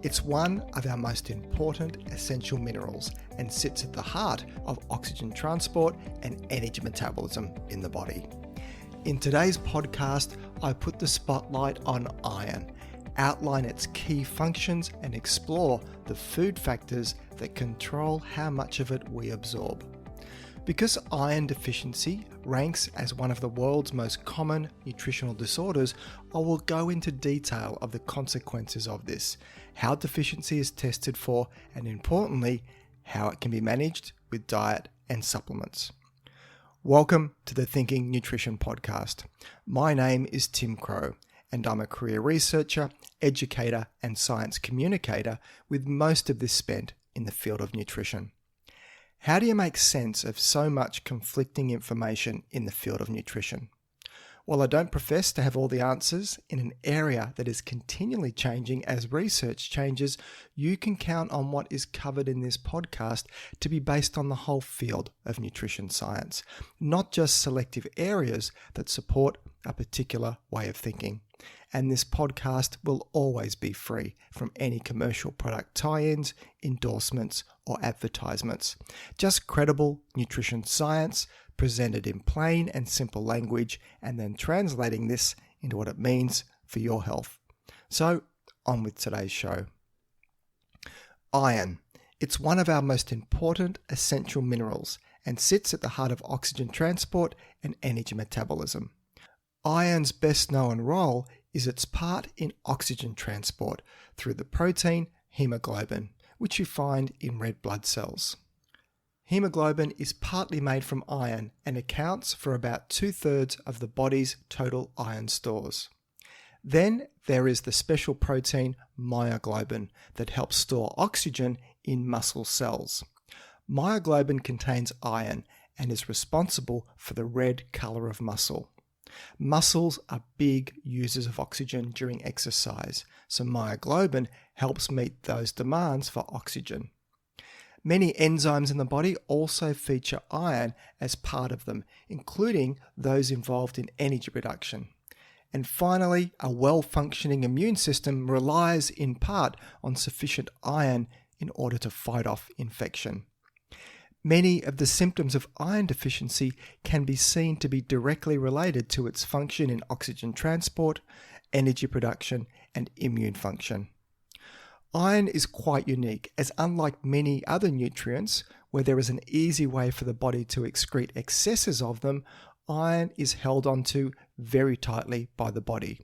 It's one of our most important essential minerals and sits at the heart of oxygen transport and energy metabolism in the body. In today's podcast, I put the spotlight on iron, outline its key functions and explore the food factors that control how much of it we absorb. Because iron deficiency ranks as one of the world's most common nutritional disorders, I will go into detail of the consequences of this, how deficiency is tested for, and importantly, how it can be managed with diet and supplements. Welcome to the Thinking Nutrition Podcast. My name is Tim Crow, and I'm a career researcher, educator, and science communicator, with most of this spent in the field of nutrition. How do you make sense of so much conflicting information in the field of nutrition? While I don't profess to have all the answers in an area that is continually changing as research changes, you can count on what is covered in this podcast to be based on the whole field of nutrition science, not just selective areas that support a particular way of thinking. And this podcast will always be free from any commercial product tie-ins, endorsements, or advertisements. Just credible nutrition science presented in plain and simple language, and then translating this into what it means for your health. So, on with today's show. Iron. It's one of our most important essential minerals and sits at the heart of oxygen transport and energy metabolism. Iron's best known role is its part in oxygen transport through the protein hemoglobin, which you find in red blood cells. Hemoglobin is partly made from iron and accounts for about 2/3 of the body's total iron stores. Then there is the special protein myoglobin that helps store oxygen in muscle cells. Myoglobin contains iron and is responsible for the red color of muscle. Muscles are big users of oxygen during exercise, so myoglobin helps meet those demands for oxygen. Many enzymes in the body also feature iron as part of them, including those involved in energy production. And finally, a well-functioning immune system relies in part on sufficient iron in order to fight off infection. Many of the symptoms of iron deficiency can be seen to be directly related to its function in oxygen transport, energy production, and immune function. Iron is quite unique, as unlike many other nutrients, where there is an easy way for the body to excrete excesses of them, iron is held onto very tightly by the body.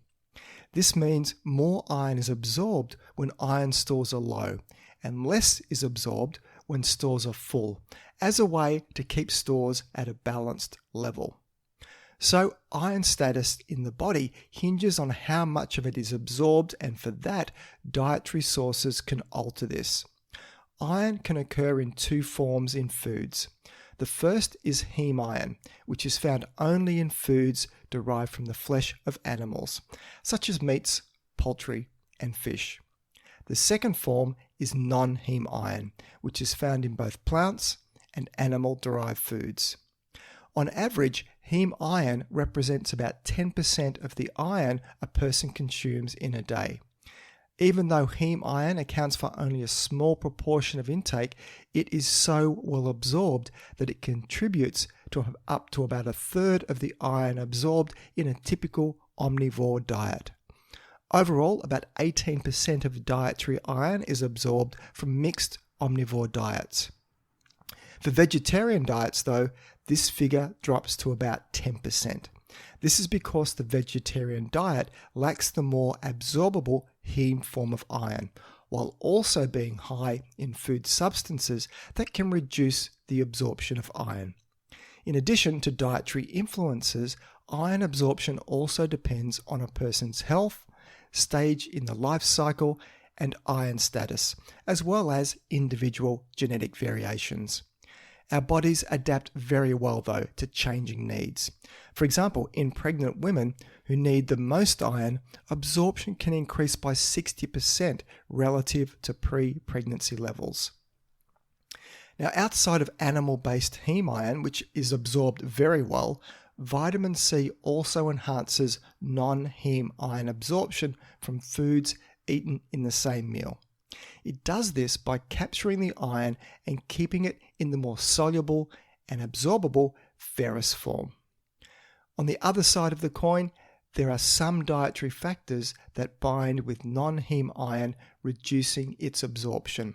This means more iron is absorbed when iron stores are low, and less is absorbed when stores are full, as a way to keep stores at a balanced level. So iron status in the body hinges on how much of it is absorbed, and for that, dietary sources can alter this. Iron can occur in two forms in foods. The first is heme iron, which is found only in foods derived from the flesh of animals, such as meats, poultry, and fish. The second form is non-heme iron, which is found in both plants and animal-derived foods. On average, heme iron represents about 10% of the iron a person consumes in a day. Even though heme iron accounts for only a small proportion of intake, it is so well absorbed that it contributes to up to about 1/3 of the iron absorbed in a typical omnivore diet. Overall, about 18% of dietary iron is absorbed from mixed omnivore diets. For vegetarian diets, though, this figure drops to about 10%. This is because the vegetarian diet lacks the more absorbable heme form of iron, while also being high in food substances that can reduce the absorption of iron. In addition to dietary influences, iron absorption also depends on a person's health, stage in the life cycle, and iron status, as well as individual genetic variations. Our bodies adapt very well, though, to changing needs. For example, in pregnant women who need the most iron, absorption can increase by 60% relative to pre-pregnancy levels. Now, outside of animal-based heme iron, which is absorbed very well, vitamin C also enhances non-heme iron absorption from foods eaten in the same meal. It does this by capturing the iron and keeping it in the more soluble and absorbable ferrous form. On the other side of the coin, there are some dietary factors that bind with non-heme iron, reducing its absorption.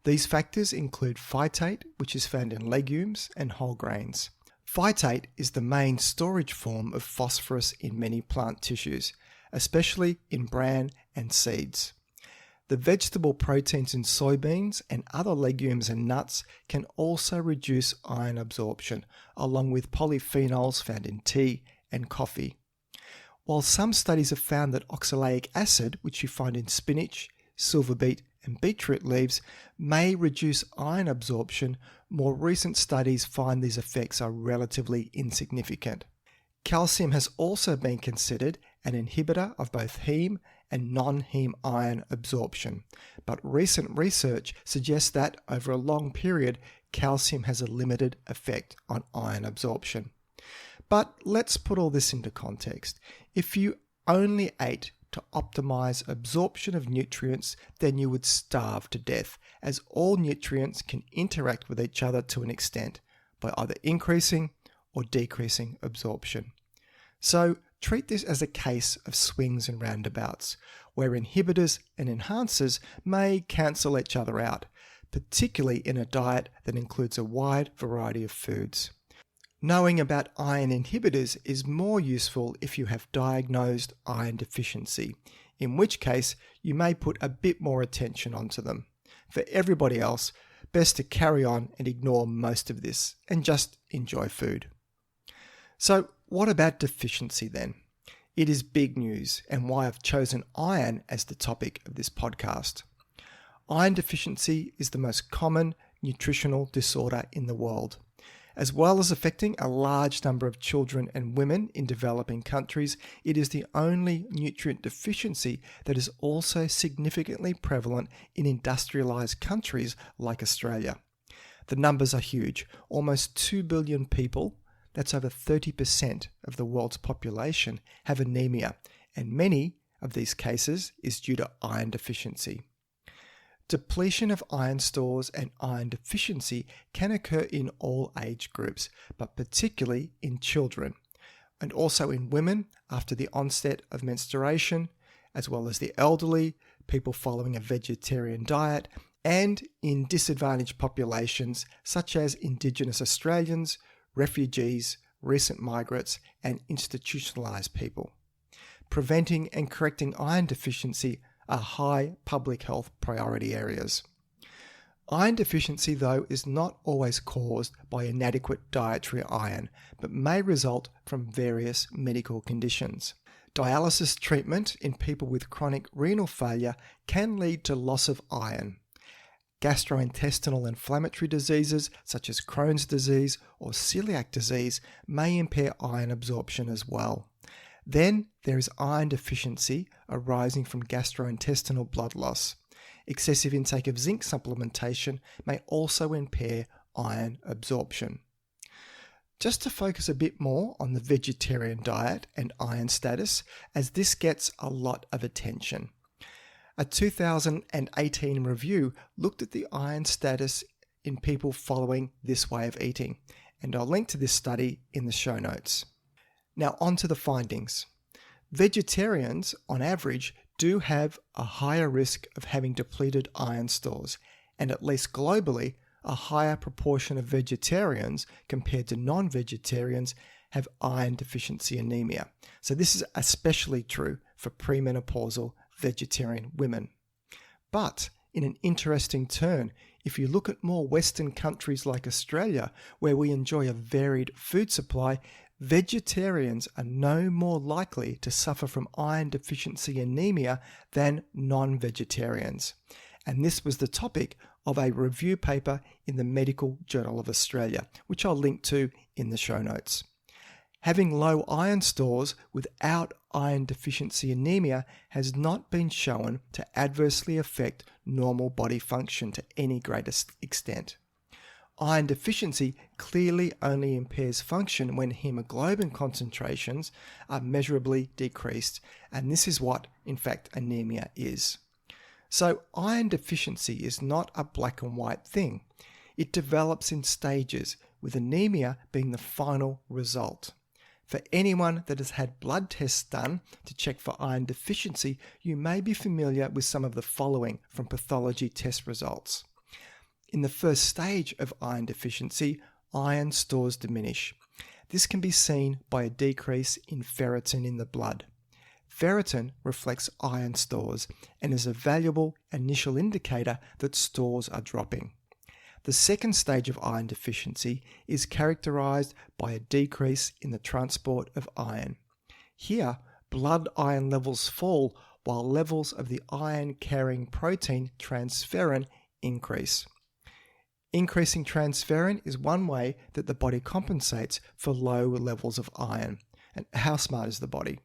These factors include phytate, which is found in legumes and whole grains. Phytate is the main storage form of phosphorus in many plant tissues, especially in bran and seeds. The vegetable proteins in soybeans and other legumes and nuts can also reduce iron absorption, along with polyphenols found in tea and coffee. While some studies have found that oxalic acid, which you find in spinach, silver beet, and beetroot leaves, may reduce iron absorption, more recent studies find these effects are relatively insignificant. Calcium has also been considered an inhibitor of both heme and non-heme iron absorption, but recent research suggests that over a long period, calcium has a limited effect on iron absorption. But let's put all this into context. If you only ate to optimize absorption of nutrients, then you would starve to death, as all nutrients can interact with each other to an extent by either increasing or decreasing absorption. So treat this as a case of swings and roundabouts, where inhibitors and enhancers may cancel each other out, particularly in a diet that includes a wide variety of foods. Knowing about iron inhibitors is more useful if you have diagnosed iron deficiency, in which case you may put a bit more attention onto them. For everybody else, best to carry on and ignore most of this and just enjoy food. So what about deficiency then? It is big news and why I've chosen iron as the topic of this podcast. Iron deficiency is the most common nutritional disorder in the world. As well as affecting a large number of children and women in developing countries, it is the only nutrient deficiency that is also significantly prevalent in industrialized countries like Australia. The numbers are huge. Almost 2 billion people, that's over 30% of the world's population, have anemia, and many of these cases is due to iron deficiency. Depletion of iron stores and iron deficiency can occur in all age groups, but particularly in children, and also in women after the onset of menstruation, as well as the elderly, people following a vegetarian diet, and in disadvantaged populations such as Indigenous Australians, refugees, recent migrants, and institutionalised people. Preventing and correcting iron deficiency are high public health priority areas. Iron deficiency, though, is not always caused by inadequate dietary iron, but may result from various medical conditions. Dialysis treatment in people with chronic renal failure can lead to loss of iron. Gastrointestinal inflammatory diseases such as Crohn's disease or celiac disease may impair iron absorption as well. Then there is iron deficiency arising from gastrointestinal blood loss. Excessive intake of zinc supplementation may also impair iron absorption. Just to focus a bit more on the vegetarian diet and iron status, as this gets a lot of attention. A 2018 review looked at the iron status in people following this way of eating, and I'll link to this study in the show notes. Now on to the findings. Vegetarians, on average, do have a higher risk of having depleted iron stores, and at least globally, a higher proportion of vegetarians compared to non-vegetarians have iron deficiency anemia. So this is especially true for premenopausal vegetarian women. But in an interesting turn, if you look at more Western countries like Australia, where we enjoy a varied food supply, vegetarians are no more likely to suffer from iron deficiency anemia than non-vegetarians. And this was the topic of a review paper in the Medical Journal of Australia, which I'll link to in the show notes. Having low iron stores without iron deficiency anemia has not been shown to adversely affect normal body function to any greater extent. Iron deficiency clearly only impairs function when hemoglobin concentrations are measurably decreased, and this is what, in fact, anemia is. So iron deficiency is not a black and white thing. It develops in stages, with anemia being the final result. For anyone that has had blood tests done to check for iron deficiency, you may be familiar with some of the following from pathology test results. In the first stage of iron deficiency, iron stores diminish. This can be seen by a decrease in ferritin in the blood. Ferritin reflects iron stores and is a valuable initial indicator that stores are dropping. The second stage of iron deficiency is characterized by a decrease in the transport of iron. Here, blood iron levels fall while levels of the iron-carrying protein transferrin increase. Increasing transferrin is one way that the body compensates for low levels of iron. And how smart is the body?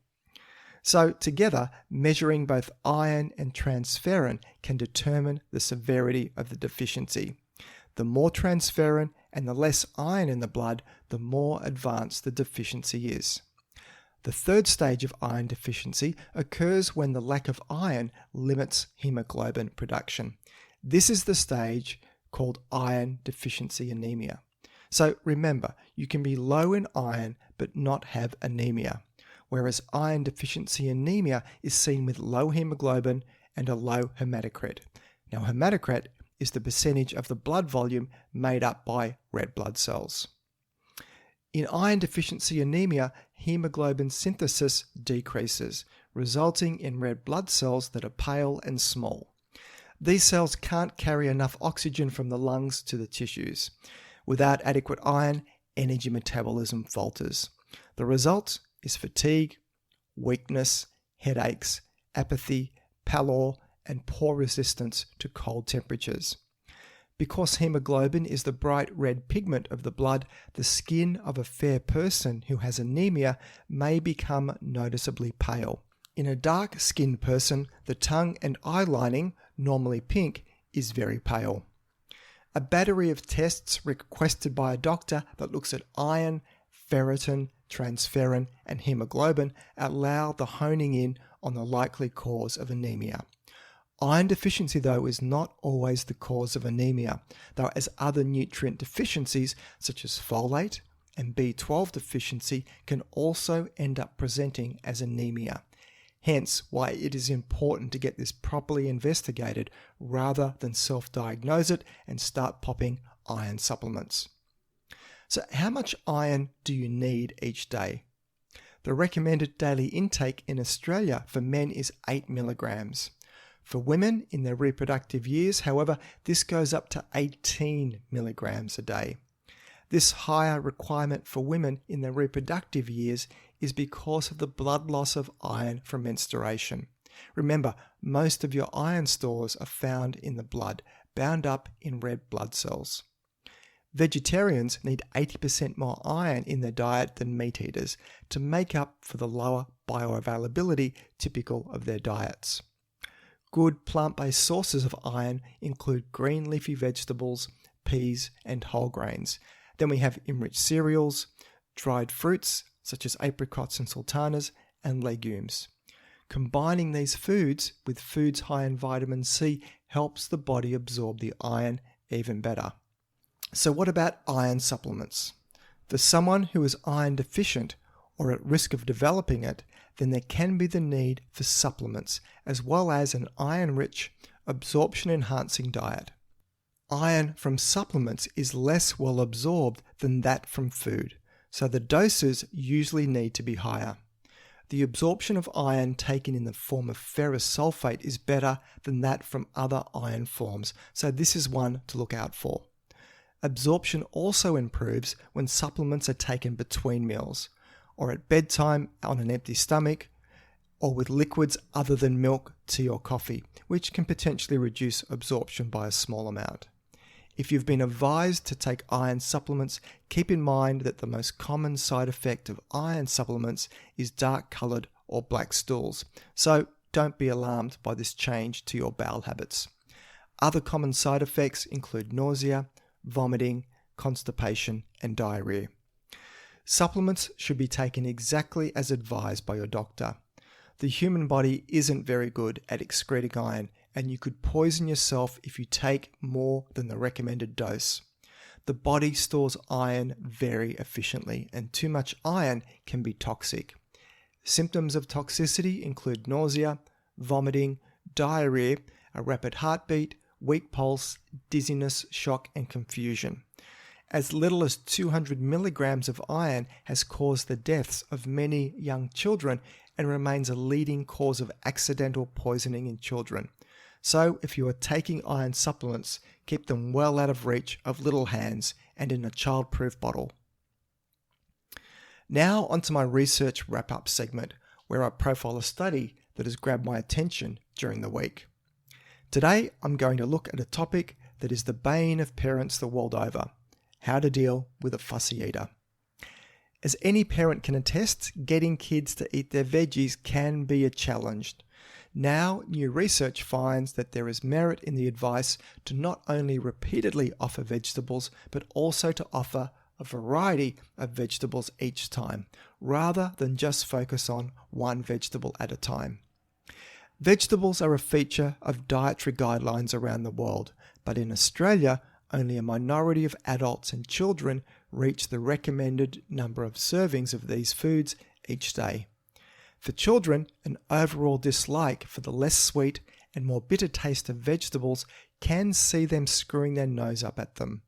So together, measuring both iron and transferrin can determine the severity of the deficiency. The more transferrin and the less iron in the blood, the more advanced the deficiency is. The third stage of iron deficiency occurs when the lack of iron limits hemoglobin production. This is the stage called iron deficiency anemia. So remember, you can be low in iron but not have anemia, whereas iron deficiency anemia is seen with low hemoglobin and a low hematocrit. Now, hematocrit is the percentage of the blood volume made up by red blood cells. In iron deficiency anemia, hemoglobin synthesis decreases, resulting in red blood cells that are pale and small. These cells can't carry enough oxygen from the lungs to the tissues. Without adequate iron, energy metabolism falters. The result is fatigue, weakness, headaches, apathy, pallor, and poor resistance to cold temperatures. Because hemoglobin is the bright red pigment of the blood, the skin of a fair person who has anemia may become noticeably pale. In a dark-skinned person, the tongue and eye lining, normally pink, is very pale. A battery of tests requested by a doctor that looks at iron, ferritin, transferrin, and hemoglobin allow the honing in on the likely cause of anemia. Iron deficiency, though, is not always the cause of anemia, though as other nutrient deficiencies such as folate and B12 deficiency can also end up presenting as anemia. Hence why it is important to get this properly investigated rather than self-diagnose it and start popping iron supplements. So how much iron do you need each day? The recommended daily intake in Australia for men is 8 milligrams. For women in their reproductive years, however, this goes up to 18 milligrams a day. This higher requirement for women in their reproductive years is because of the blood loss of iron from menstruation. Remember, most of your iron stores are found in the blood, bound up in red blood cells. Vegetarians need 80% more iron in their diet than meat eaters to make up for the lower bioavailability typical of their diets. Good plant-based sources of iron include green leafy vegetables, peas, and whole grains. Then we have enriched cereals, dried fruits such as apricots and sultanas, and legumes. Combining these foods with foods high in vitamin C helps the body absorb the iron even better. So what about iron supplements? For someone who is iron deficient or at risk of developing it, then there can be the need for supplements as well as an iron-rich, absorption-enhancing diet. Iron from supplements is less well absorbed than that from food, so the doses usually need to be higher. The absorption of iron taken in the form of ferrous sulfate is better than that from other iron forms, so this is one to look out for. Absorption also improves when supplements are taken between meals, or at bedtime on an empty stomach, or with liquids other than milk, tea or coffee, which can potentially reduce absorption by a small amount. If you've been advised to take iron supplements, keep in mind that the most common side effect of iron supplements is dark-coloured or black stools, so don't be alarmed by this change to your bowel habits. Other common side effects include nausea, vomiting, constipation, and diarrhea. Supplements should be taken exactly as advised by your doctor. The human body isn't very good at excreting iron, and you could poison yourself if you take more than the recommended dose. The body stores iron very efficiently, and too much iron can be toxic. Symptoms of toxicity include nausea, vomiting, diarrhea, a rapid heartbeat, weak pulse, dizziness, shock, and confusion. As little as 200 milligrams of iron has caused the deaths of many young children and remains a leading cause of accidental poisoning in children. So if you are taking iron supplements, keep them well out of reach of little hands and in a child-proof bottle. Now onto my research wrap-up segment, where I profile a study that has grabbed my attention during the week. Today, I'm going to look at a topic that is the bane of parents the world over: how to deal with a fussy eater. As any parent can attest, getting kids to eat their veggies can be a challenge. Now, new research finds that there is merit in the advice to not only repeatedly offer vegetables, but also to offer a variety of vegetables each time, rather than just focus on one vegetable at a time. Vegetables are a feature of dietary guidelines around the world, but in Australia, only a minority of adults and children reach the recommended number of servings of these foods each day. For children, an overall dislike for the less sweet and more bitter taste of vegetables can see them screwing their nose up at them.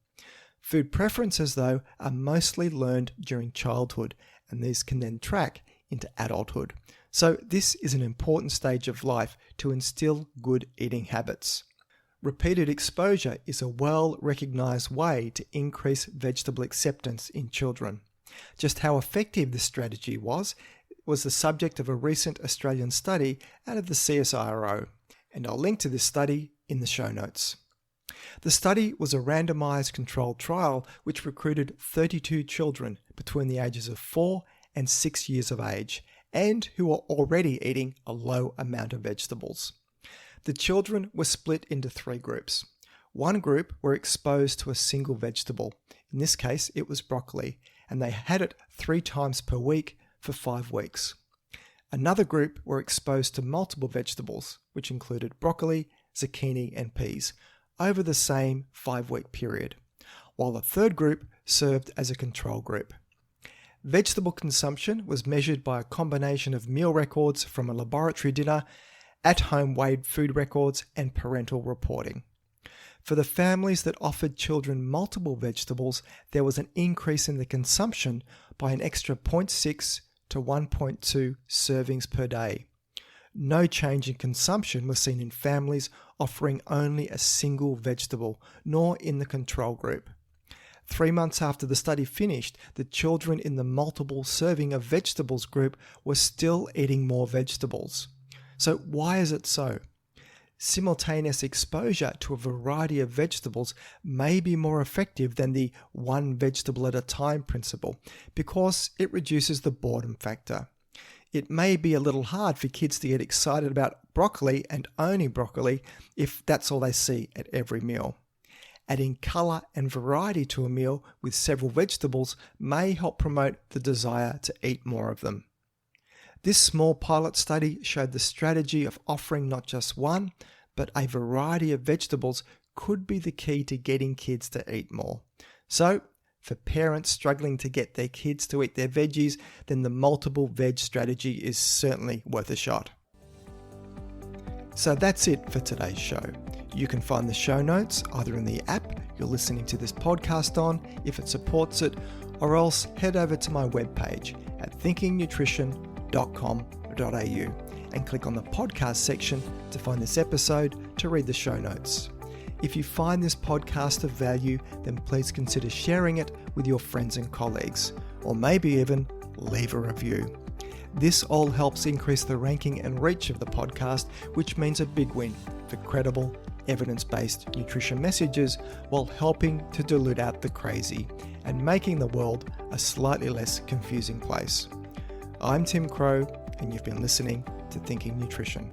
Food preferences, though, are mostly learned during childhood, and these can then track into adulthood. So this is an important stage of life to instill good eating habits. Repeated exposure is a well-recognized way to increase vegetable acceptance in children. Just how effective this strategy was the subject of a recent Australian study out of the CSIRO, and I'll link to this study in the show notes. The study was a randomized controlled trial which recruited 32 children between the ages of 4 and 6 years of age, and who were already eating a low amount of vegetables. The children were split into 3 groups. One group were exposed to a single vegetable. In this case, it was broccoli, and they had it 3 times per week for 5 weeks. Another group were exposed to multiple vegetables, which included broccoli, zucchini, and peas, over the same 5-week period, while a third group served as a control group. Vegetable consumption was measured by a combination of meal records from a laboratory dinner, at-home weighed food records, and parental reporting. For the families that offered children multiple vegetables, there was an increase in the consumption by an extra 0.6 to 1.2 servings per day. No change in consumption was seen in families offering only a single vegetable, nor in the control group. 3 months after the study finished, the children in the multiple serving of vegetables group were still eating more vegetables. So why is it so? Simultaneous exposure to a variety of vegetables may be more effective than the one vegetable at a time principle because it reduces the boredom factor. It may be a little hard for kids to get excited about broccoli and only broccoli if that's all they see at every meal. Adding colour and variety to a meal with several vegetables may help promote the desire to eat more of them. This small pilot study showed the strategy of offering not just one, but a variety of vegetables could be the key to getting kids to eat more. So, for parents struggling to get their kids to eat their veggies, then the multiple veg strategy is certainly worth a shot. So that's it for today's show. You can find the show notes either in the app you're listening to this podcast on, if it supports it, or else head over to my webpage at thinkingnutrition.com.au and click on the podcast section to find this episode to read the show notes. If you find this podcast of value, then please consider sharing it with your friends and colleagues, or maybe even leave a review. This all helps increase the ranking and reach of the podcast, which means a big win for credible, evidence-based nutrition messages while helping to dilute out the crazy and making the world a slightly less confusing place. I'm Tim Crow, and you've been listening to Thinking Nutrition.